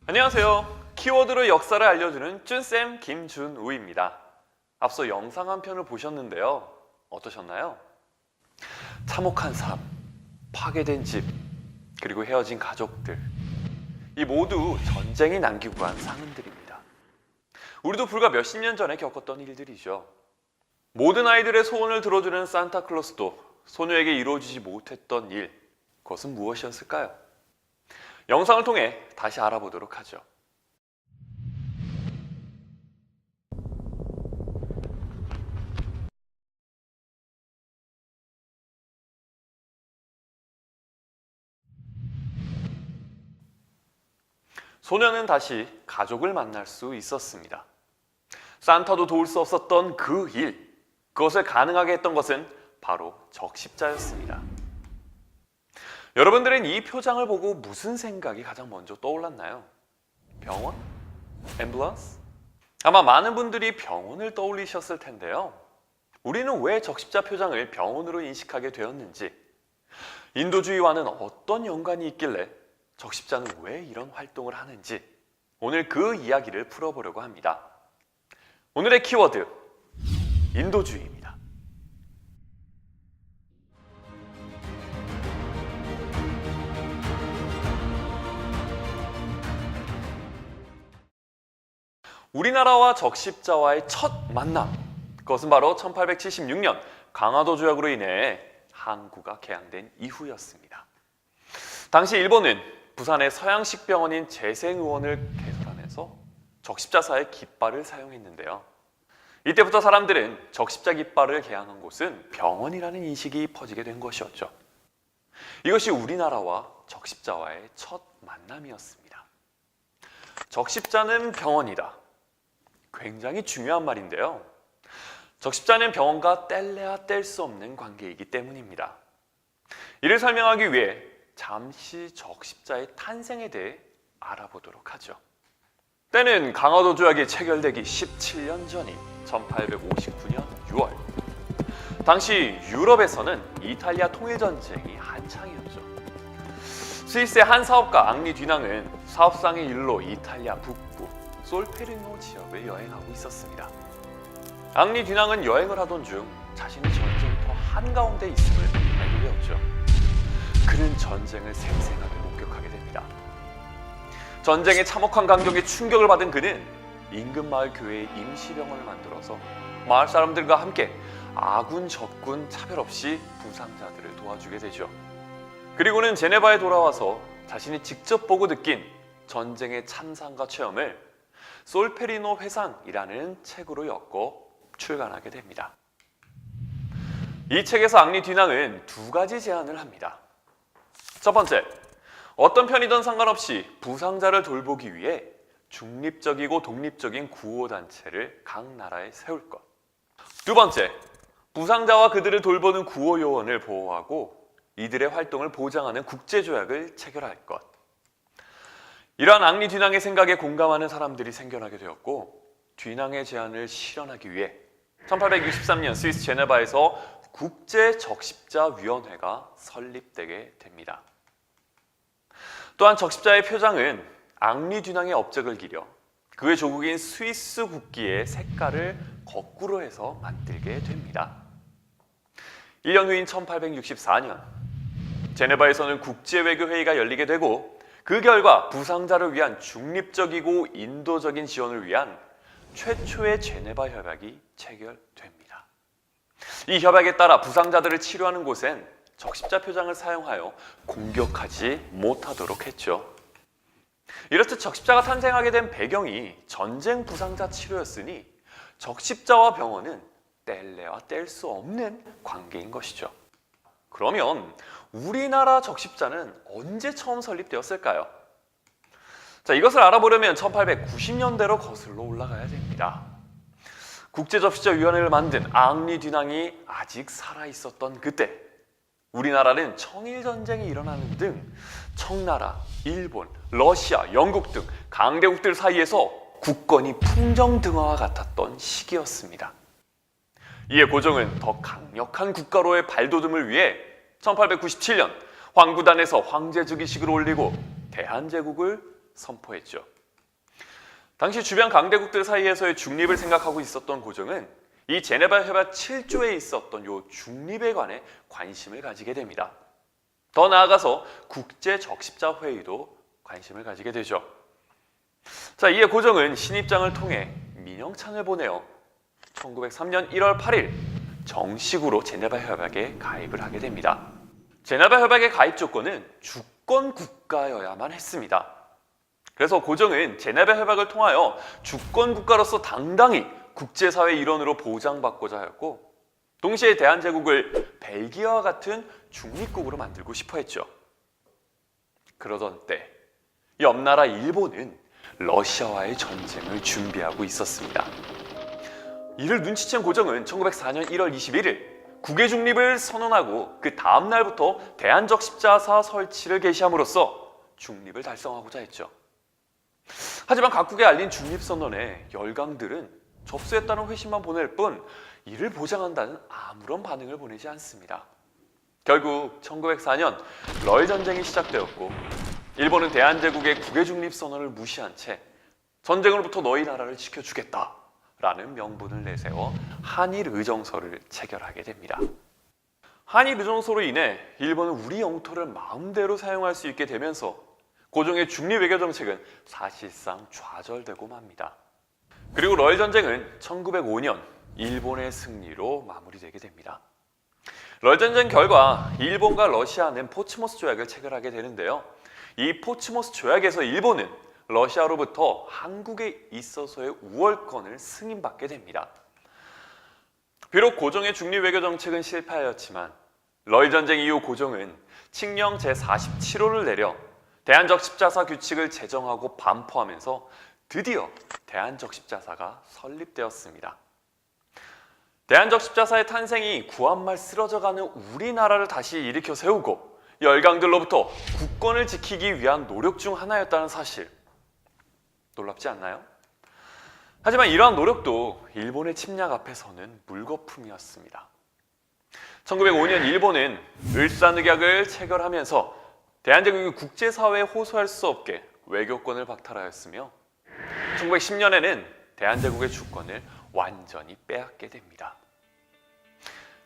안녕하세요. 키워드로 역사를 알려주는 쭌쌤 김준우입니다. 앞서 영상 한 편을 보셨는데요. 어떠셨나요? 참혹한 삶, 파괴된 집, 그리고 헤어진 가족들. 이 모두 전쟁이 남기고 간 상흔들입니다. 우리도 불과 몇십 년 전에 겪었던 일들이죠. 모든 아이들의 소원을 들어주는 산타클로스도 소녀에게 이루어지지 못했던 일, 그것은 무엇이었을까요? 영상을 통해 다시 알아보도록 하죠. 소녀는 다시 가족을 만날 수 있었습니다. 산타도 도울 수 없었던 그 일, 그것을 가능하게 했던 것은 바로 적십자였습니다. 여러분들은 이 표장을 보고 무슨 생각이 가장 먼저 떠올랐나요? 병원? 앰뷸런스? 아마 많은 분들이 병원을 떠올리셨을 텐데요. 우리는 왜 적십자 표장을 병원으로 인식하게 되었는지, 인도주의와는 어떤 연관이 있길래 적십자는 왜 이런 활동을 하는지, 오늘 그 이야기를 풀어보려고 합니다. 오늘의 키워드, 인도주의입니다. 우리나라와 적십자와의 첫 만남, 그것은 바로 1876년 강화도 조약으로 인해 항구가 개항된 이후였습니다. 당시 일본은 부산의 서양식 병원인 재생의원을 개설하면서 적십자사의 깃발을 사용했는데요. 이때부터 사람들은 적십자 깃발을 개항한 곳은 병원이라는 인식이 퍼지게 된 것이었죠. 이것이 우리나라와 적십자와의 첫 만남이었습니다. 적십자는 병원이다. 굉장히 중요한 말인데요. 적십자는 병원과 뗄래야 뗄 수 없는 관계이기 때문입니다. 이를 설명하기 위해 잠시 적십자의 탄생에 대해 알아보도록 하죠. 때는 강화도 조약이 체결되기 17년 전인 1859년 6월. 당시 유럽에서는 이탈리아 통일전쟁이 한창이었죠. 스위스의 한 사업가 앙리 듀낭은 사업상의 일로 이탈리아 북부 솔페리노 지역을 여행하고 있었습니다. 앙리 듀낭은 여행을 하던 중 자신이 전쟁터 한가운데 있음을 알게 되었죠. 그는 전쟁을 생생하게 목격하게 됩니다. 전쟁의 참혹한 강경에 충격을 받은 그는 인근 마을 교회에 임시병원을 만들어서 마을 사람들과 함께 아군, 적군 차별 없이 부상자들을 도와주게 되죠. 그리고는 제네바에 돌아와서 자신이 직접 보고 느낀 전쟁의 참상과 체험을 솔페리노 회상이라는 책으로 엮어 출간하게 됩니다. 이 책에서 앙리 듀낭은 두 가지 제안을 합니다. 첫 번째, 어떤 편이든 상관없이 부상자를 돌보기 위해 중립적이고 독립적인 구호단체를 각 나라에 세울 것. 두 번째, 부상자와 그들을 돌보는 구호요원을 보호하고 이들의 활동을 보장하는 국제조약을 체결할 것. 이러한 앙리 듀낭의 생각에 공감하는 사람들이 생겨나게 되었고, 듀낭의 제안을 실현하기 위해 1863년 스위스 제네바에서 국제적십자위원회가 설립되게 됩니다. 또한 적십자의 표장은 앙리 듀낭의 업적을 기려 그의 조국인 스위스 국기의 색깔을 거꾸로 해서 만들게 됩니다. 1년 후인 1864년 제네바에서는 국제외교회의가 열리게 되고, 그 결과 부상자를 위한 중립적이고 인도적인 지원을 위한 최초의 제네바 협약이 체결됩니다. 이 협약에 따라 부상자들을 치료하는 곳엔 적십자 표장을 사용하여 공격하지 못하도록 했죠. 이렇듯 적십자가 탄생하게 된 배경이 전쟁 부상자 치료였으니 적십자와 병원은 뗄래야 뗄 수 없는 관계인 것이죠. 그러면 우리나라 적십자는 언제 처음 설립되었을까요? 자, 이것을 알아보려면 1890년대로 거슬러 올라가야 됩니다. 국제적십자위원회를 만든 앙리 듀낭이 아직 살아있었던 그때, 우리나라는 청일전쟁이 일어나는 등 청나라, 일본, 러시아, 영국 등 강대국들 사이에서 국권이 풍정등화와 같았던 시기였습니다. 이에 고종은 더 강력한 국가로의 발돋움을 위해 1897년 황구단에서 황제즉위식을 올리고 대한제국을 선포했죠. 당시 주변 강대국들 사이에서의 중립을 생각하고 있었던 고종은 이 제네바 협약 7조에 있었던 요 중립에 관해 관심을 가지게 됩니다. 더 나아가서 국제적십자 회의도 관심을 가지게 되죠. 자, 이에 고종은 신입장을 통해 민영찬을 보내어 1903년 1월 8일 정식으로 제네바 협약에 가입을 하게 됩니다. 제네바 협약의 가입 조건은 주권 국가여야만 했습니다. 그래서 고종은 제네바 협약을 통하여 주권 국가로서 당당히 국제사회 일원으로 보장받고자 하였고, 동시에 대한제국을 벨기에와 같은 중립국으로 만들고 싶어 했죠. 그러던 때 옆나라 일본은 러시아와의 전쟁을 준비하고 있었습니다. 이를 눈치챈 고종은 1904년 1월 21일 국외 중립을 선언하고 그 다음 날부터 대한적 십자사 설치를 개시함으로써 중립을 달성하고자 했죠. 하지만 각국에 알린 중립선언에 열강들은 접수했다는 회신만 보낼 뿐 이를 보장한다는 아무런 반응을 보내지 않습니다. 결국 1904년 러일 전쟁이 시작되었고, 일본은 대한제국의 국외 중립 선언을 무시한 채 전쟁으로부터 너희 나라를 지켜주겠다라는 명분을 내세워 한일 의정서를 체결하게 됩니다. 한일 의정서로 인해 일본은 우리 영토를 마음대로 사용할 수 있게 되면서 고종의 중립 외교 정책은 사실상 좌절되고 맙니다. 그리고 러일 전쟁은 1905년 일본의 승리로 마무리되게 됩니다. 러일 전쟁 결과 일본과 러시아는 포츠모스 조약을 체결하게 되는데요. 이 포츠모스 조약에서 일본은 러시아로부터 한국에 있어서의 우월권을 승인받게 됩니다. 비록 고종의 중립 외교 정책은 실패하였지만 러일 전쟁 이후 고종은 칙령 제47호를 내려 대한적 십자사 규칙을 제정하고 반포하면서 드디어 대한적 십자사가 설립되었습니다. 대한적 십자사의 탄생이 구한말 쓰러져가는 우리나라를 다시 일으켜 세우고 열강들로부터 국권을 지키기 위한 노력 중 하나였다는 사실, 놀랍지 않나요? 하지만 이러한 노력도 일본의 침략 앞에서는 물거품이었습니다. 1905년 일본은 을사늑약을 체결하면서 대한제국이 국제사회에 호소할 수 없게 외교권을 박탈하였으며, 1910년에는 대한제국의 주권을 완전히 빼앗게 됩니다.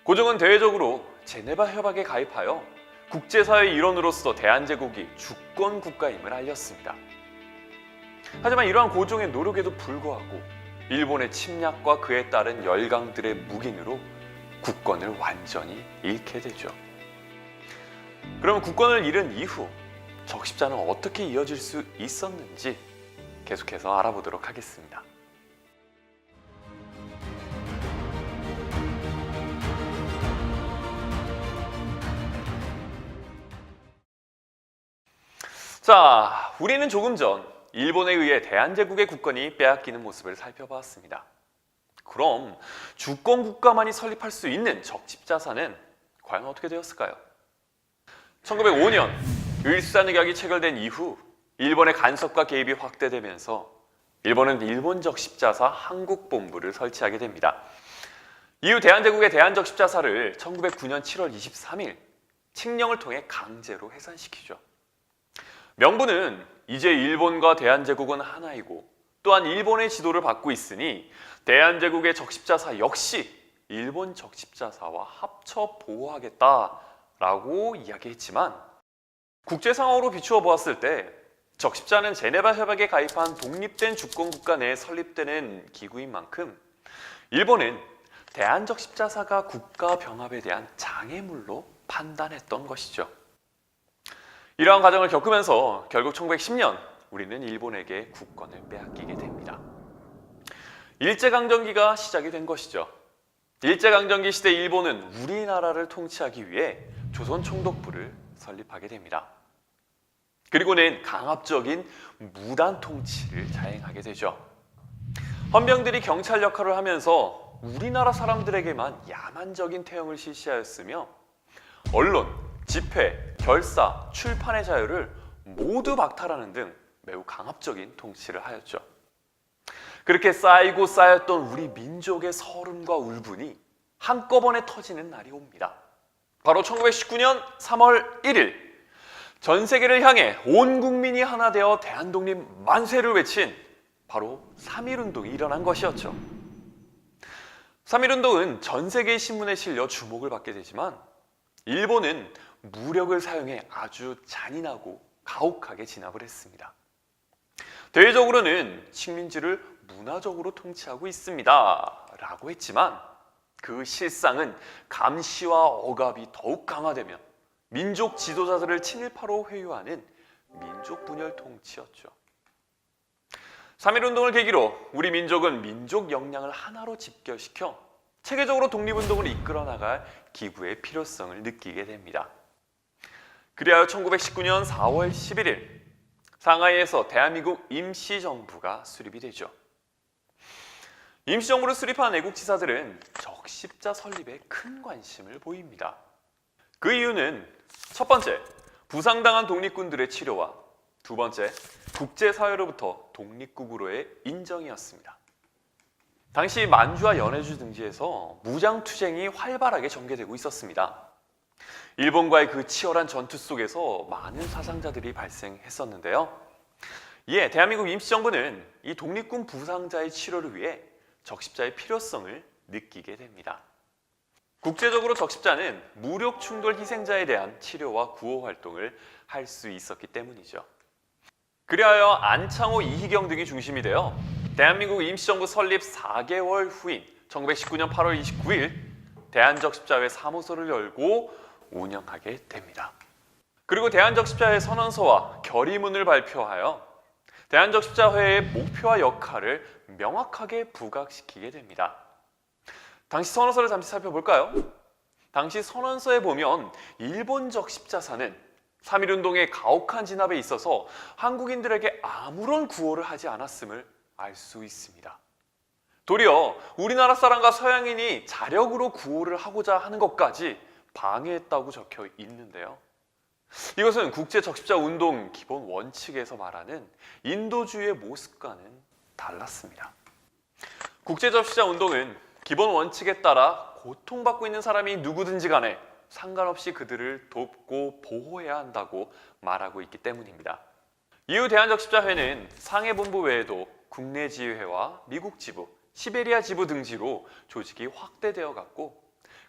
고종은 대외적으로 제네바 협약에 가입하여 국제사회 일원으로서 대한제국이 주권 국가임을 알렸습니다. 하지만 이러한 고종의 노력에도 불구하고 일본의 침략과 그에 따른 열강들의 묵인으로 국권을 완전히 잃게 되죠. 그러면 국권을 잃은 이후 적십자는 어떻게 이어질 수 있었는지 계속해서 알아보도록 하겠습니다. 자, 우리는 조금 전 일본에 의해 대한제국의 국권이 빼앗기는 모습을 살펴보았습니다. 그럼 주권 국가만이 설립할 수 있는 적십자사는 과연 어떻게 되었을까요? 1905년 을사늑약이 체결된 이후 일본의 간섭과 개입이 확대되면서 일본은 일본적 십자사 한국본부를 설치하게 됩니다. 이후 대한제국의 대한적 십자사를 1909년 7월 23일 칙령을 통해 강제로 해산시키죠. 명분은 이제 일본과 대한제국은 하나이고 또한 일본의 지도를 받고 있으니 대한제국의 적십자사 역시 일본 적십자사와 합쳐 보호하겠다라고 이야기했지만, 국제 상황으로 비추어 보았을 때 적십자는 제네바 협약에 가입한 독립된 주권국가 내에 설립되는 기구인 만큼 일본은 대한적 십자사가 국가 병합에 대한 장애물로 판단했던 것이죠. 이러한 과정을 겪으면서 결국 1910년 우리는 일본에게 국권을 빼앗기게 됩니다. 일제강점기가 시작이 된 것이죠. 일제강점기 시대 일본은 우리나라를 통치하기 위해 조선총독부를 설립하게 됩니다. 그리고는 강압적인 무단 통치를 자행하게 되죠. 헌병들이 경찰 역할을 하면서 우리나라 사람들에게만 야만적인 태형을 실시하였으며, 언론, 집회, 결사, 출판의 자유를 모두 박탈하는 등 매우 강압적인 통치를 하였죠. 그렇게 쌓이고 쌓였던 우리 민족의 서름과 울분이 한꺼번에 터지는 날이 옵니다. 바로 1919년 3월 1일 전 세계를 향해 온 국민이 하나 되어 대한독립 만세를 외친 바로 3.1운동이 일어난 것이었죠. 3.1운동은 전 세계의 신문에 실려 주목을 받게 되지만 일본은 무력을 사용해 아주 잔인하고 가혹하게 진압을 했습니다. 대외적으로는 식민지를 문화적으로 통치하고 있습니다 라고 했지만 그 실상은 감시와 억압이 더욱 강화되며 민족 지도자들을 친일파로 회유하는 민족 분열 통치였죠. 3.1운동을 계기로 우리 민족은 민족 역량을 하나로 집결시켜 체계적으로 독립운동을 이끌어 나갈 기구의 필요성을 느끼게 됩니다. 그리하여 1919년 4월 11일 상하이에서 대한민국 임시정부가 수립이 되죠. 임시정부를 수립한 애국지사들은 적십자 설립에 큰 관심을 보입니다. 그 이유는 첫 번째, 부상당한 독립군들의 치료와 두 번째, 국제사회로부터 독립국으로의 인정이었습니다. 당시 만주와 연해주 등지에서 무장투쟁이 활발하게 전개되고 있었습니다. 일본과의 그 치열한 전투 속에서 많은 사상자들이 발생했었는데요. 이에 대한민국 임시정부는 이 독립군 부상자의 치료를 위해 적십자의 필요성을 느끼게 됩니다. 국제적으로 적십자는 무력 충돌 희생자에 대한 치료와 구호 활동을 할 수 있었기 때문이죠. 그리하여 안창호, 이희경 등이 중심이 되어 대한민국 임시정부 설립 4개월 후인 1919년 8월 29일 대한적십자회 사무소를 열고 운영하게 됩니다. 그리고 대한적십자회 선언서와 결의문을 발표하여 대한적십자회의 목표와 역할을 명확하게 부각시키게 됩니다. 당시 선언서를 잠시 살펴볼까요? 당시 선언서에 보면 일본 적십자사는 3.1운동의 가혹한 진압에 있어서 한국인들에게 아무런 구호를 하지 않았음을 알 수 있습니다. 도리어 우리나라 사람과 서양인이 자력으로 구호를 하고자 하는 것까지 방해했다고 적혀 있는데요. 이것은 국제적십자운동 기본 원칙에서 말하는 인도주의의 모습과는 달랐습니다. 국제적십자운동은 기본 원칙에 따라 고통받고 있는 사람이 누구든지 간에 상관없이 그들을 돕고 보호해야 한다고 말하고 있기 때문입니다. 이후 대한적십자회는 상해본부 외에도 국내 지회와 미국 지부, 시베리아 지부 등지로 조직이 확대되어 갔고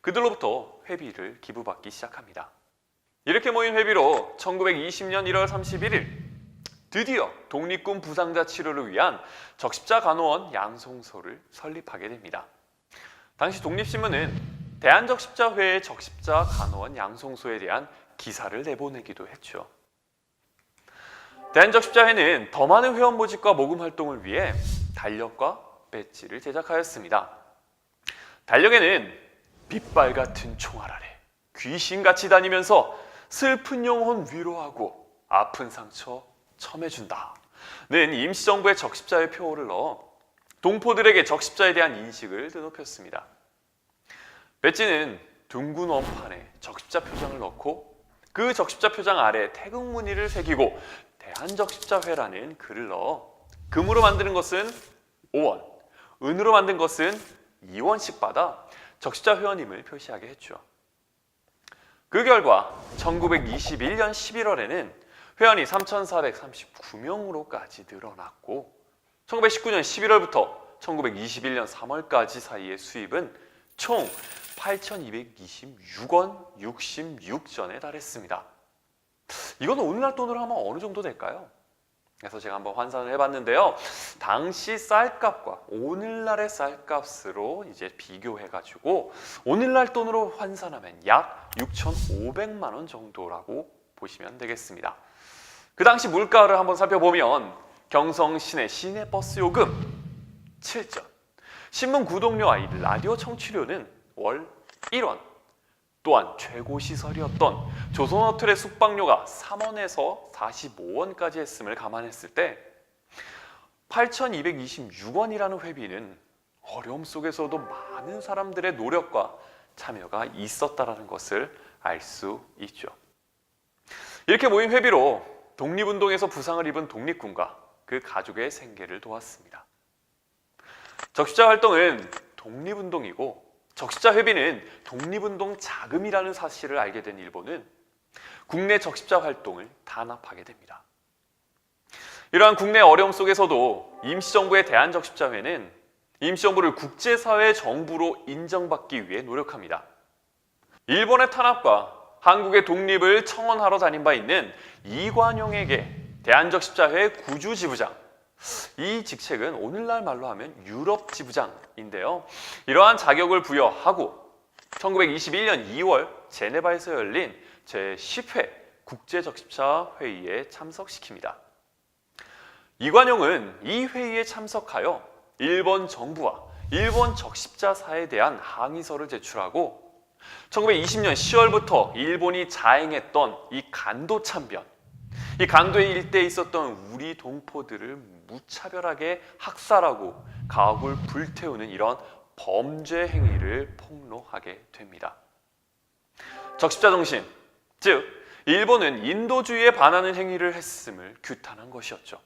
그들로부터 회비를 기부받기 시작합니다. 이렇게 모인 회비로 1920년 1월 31일 드디어 독립군 부상자 치료를 위한 적십자간호원 양송소를 설립하게 됩니다. 당시 독립신문은 대한적십자회의 적십자간호원 양송소에 대한 기사를 내보내기도 했죠. 대한적십자회는 더 많은 회원 모집과 모금 활동을 위해 달력과 배지를 제작하였습니다. 달력에는 빛발 같은 총알 아래 귀신같이 다니면서 슬픈 영혼 위로하고 아픈 상처 첨해준다 는 임시정부의 적십자의 표어를 넣어 동포들에게 적십자에 대한 인식을 드높였습니다. 배지는 둥근 원판에 적십자 표장을 넣고 그 적십자 표장 아래 태극 무늬를 새기고 대한적십자회라는 글을 넣어 금으로 만드는 것은 5원, 은으로 만든 것은 2원씩 받아 적십자 회원임을 표시하게 했죠. 그 결과 1921년 11월에는 회원이 3,439명으로까지 늘어났고 1919년 11월부터 1921년 3월까지 사이의 수입은 총 8,226원 66전에 달했습니다. 이건 오늘날 돈으로 하면 어느 정도 될까요? 그래서 제가 한번 환산을 해봤는데요. 당시 쌀값과 오늘날의 쌀값으로 이제 비교해가지고 오늘날 돈으로 환산하면 약 6,500만 원 정도라고 보시면 되겠습니다. 그 당시 물가를 한번 살펴보면 경성 시내 시내버스 요금 7전, 신문 구독료와 라디오 청취료는 월 1원, 또한 최고 시설이었던 조선호텔의 숙박료가 3원에서 45원까지 했음을 감안했을 때 8,226원이라는 회비는 어려움 속에서도 많은 사람들의 노력과 참여가 있었다는 것을 알 수 있죠. 이렇게 모인 회비로 독립운동에서 부상을 입은 독립군과 그 가족의 생계를 도왔습니다. 적십자 활동은 독립운동이고 적십자 회비는 독립운동 자금이라는 사실을 알게 된 일본은 국내 적십자 활동을 단합하게 됩니다. 이러한 국내 어려움 속에서도 임시정부의 대한적십자회는 임시정부를 국제사회 정부로 인정받기 위해 노력합니다. 일본의 탄압과 한국의 독립을 청원하러 다닌 바 있는 이관용에게 대한적십자회 구주지부장, 이 직책은 오늘날 말로 하면 유럽 지부장인데요. 이러한 자격을 부여하고 1921년 2월 제네바에서 열린 제10회 국제적십자 회의에 참석시킵니다. 이관용은 이 회의에 참석하여 일본 정부와 일본 적십자사에 대한 항의서를 제출하고 1920년 10월부터 일본이 자행했던 이 간도 참변, 이 간도의 일대에 있었던 우리 동포들을 무차별하게 학살하고 가옥을 불태우는 이런 범죄 행위를 폭로하게 됩니다. 적십자 정신, 즉 일본은 인도주의에 반하는 행위를 했음을 규탄한 것이었죠.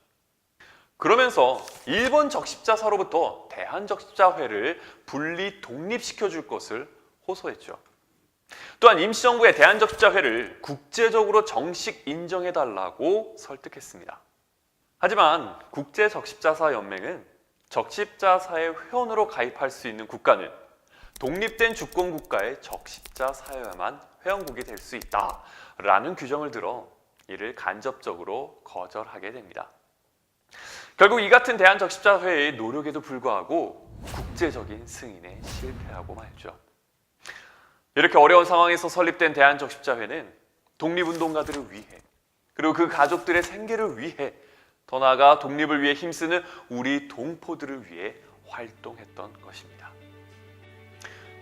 그러면서 일본 적십자사로부터 대한적십자회를 분리 독립시켜 줄 것을 호소했죠. 또한 임시정부의 대한적십자회를 국제적으로 정식 인정해달라고 설득했습니다. 하지만 국제적십자사연맹은 적십자사의 회원으로 가입할 수 있는 국가는 독립된 주권국가의 적십자사여야만 회원국이 될 수 있다라는 규정을 들어 이를 간접적으로 거절하게 됩니다. 결국 이 같은 대한적십자회의 노력에도 불구하고 국제적인 승인에 실패하고 말죠. 이렇게 어려운 상황에서 설립된 대한적십자회는 독립운동가들을 위해, 그리고 그 가족들의 생계를 위해, 더 나아가 독립을 위해 힘쓰는 우리 동포들을 위해 활동했던 것입니다.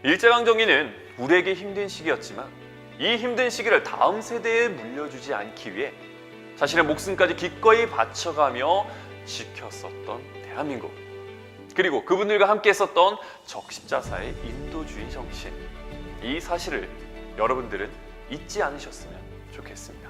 일제강점기는 우리에게 힘든 시기였지만 이 힘든 시기를 다음 세대에 물려주지 않기 위해 자신의 목숨까지 기꺼이 바쳐가며 지켰었던 대한민국, 그리고 그분들과 함께 했었던 적십자사의 인도주의 정신, 이 사실을 여러분들은 잊지 않으셨으면 좋겠습니다.